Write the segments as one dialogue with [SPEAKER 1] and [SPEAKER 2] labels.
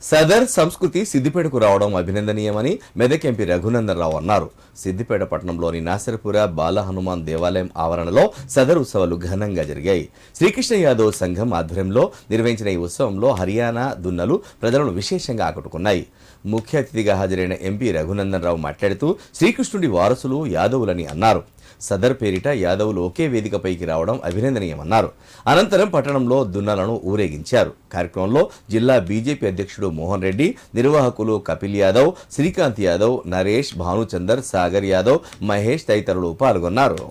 [SPEAKER 1] సదర్ సంస్కృతి సిద్దిపేటకు రావడం అభినందనీయమని మెదక్ ఎంపీ రఘునందన్ రావు అన్నారు. సిద్దిపేట పట్టణంలోని నాసరపుర బాల హనుమాన్ దేవాలయం ఆవరణలో సదర్ ఉత్సవాలు ఘనంగా జరిగాయి. శ్రీకృష్ణ యాదవ్ సంఘం ఆధ్వర్యంలో నిర్వహించిన ఈ ఉత్సవంలో హర్యానా దున్నలు ప్రజలను విశేషంగా ఆకట్టుకున్నాయి. ముఖ్య అతిథిగా హాజరైన ఎంపీ రఘునందన్ రావు మాట్లాడుతూ శ్రీకృష్ణుడి వారసులు యాదవులని అన్నారు. సదర్ పేరిట యాదవులు ఒకే వేదికపైకి రావడం అభినందనీయమన్నారు. అనంతరం పట్టణంలో దున్నలను ఊరేగించారు. కార్యక్రమంలో జిల్లా బీజేపీ అధ్యక్షుడు మోహన్ రెడ్డి, నిర్వాహకులు కపిల్ యాదవ్, శ్రీకాంత్ యాదవ్, నరేష్, భానుచందర్, సాగర్ యాదవ్, మహేష్ తదితరులు పాల్గొన్నారు.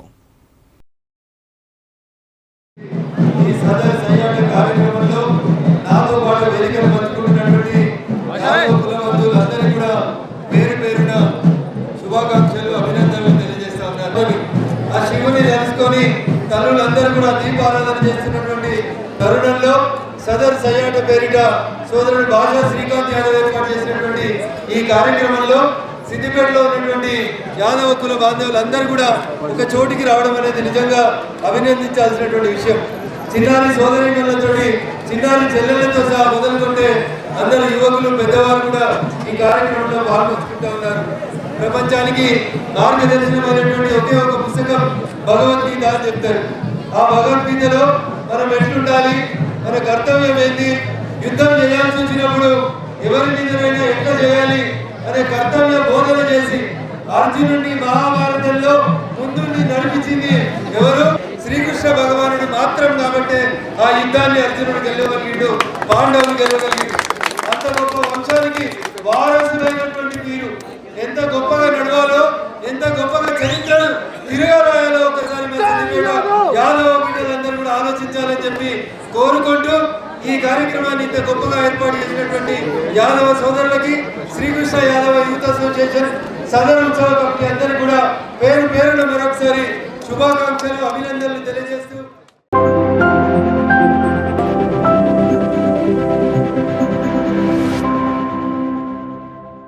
[SPEAKER 2] ఆ శివుని తెలుసుకొని తల్లులందరూ కూడా దీపారాధన చేస్తున్నటువంటి తరుణంలో సదర్ సయ్యాట పేరిట సోదరుడు భాషా శ్రీకాంత్ యాదవ్ ఏర్పాటు చేసినటువంటి ఈ కార్యక్రమంలో సిద్దిపేటలో ఉన్నటువంటి యాదవ కుల బాంధవులందరూ కూడా ఒక చోటికి రావడం అనేది నిజంగా అభినందించాల్సినటువంటి విషయం. చిన్నారి సోదరిమణులతోటి చిన్నారి చెల్లెలతో సహా మొదలుకుంటే అందరు యువకులు పెద్దవారు కూడా ఈ కార్యక్రమంలో పాల్గొంచుకుంటూ ఉన్నారు. ప్రపంచానికి మార్గదర్శనమైనటువంటి ఒకే ఒక పుస్తకం భగవద్గీత అని చెప్తారు. ఆ భగవద్గీతలో మనం ఎట్లుండాలి, మన కర్తవ్యం ఏంటి, యుద్ధం చేయాల్సి వచ్చినప్పుడు ఎవరి మీదనైనా ఎట్లా చేయాలి అనే కర్తవ్య బోధన చేసి అర్జునుడిని మహాభారతంలో ముందుండి నడిపించింది ఎవరు? శ్రీకృష్ణ భగవానుడు మాత్రం. కాబట్టి ఆ యుద్ధాన్ని అర్జునుడు గెలవగలిగాడు, పాండవులు గెలవగలిగాడు. అంత గొప్ప వంశానికి వారసులైనటువంటి మీరు ఎంత గొప్పగా నడవాలో, ఎంత గొప్పగా చరిత్రను తిరగరాయాలో ఒకసారి యాదవ బిడ్డలందరూ కూడా ఆలోచించాలని చెప్పి కోరుకుంటూ ఈ కార్యక్రమాన్ని ఇంత గొప్పగా ఏర్పాటు చేసినటువంటి యాదవ సోదరులకి శ్రీకృష్ణ యాదవ యూత్ అసోసియేషన్ సదర్ ఉత్సవ కమిటీ అందరికీ కూడా పేరు పేరున మరొకసారి శుభాకాంక్షలు, అభినందనలు తెలియజేస్తూ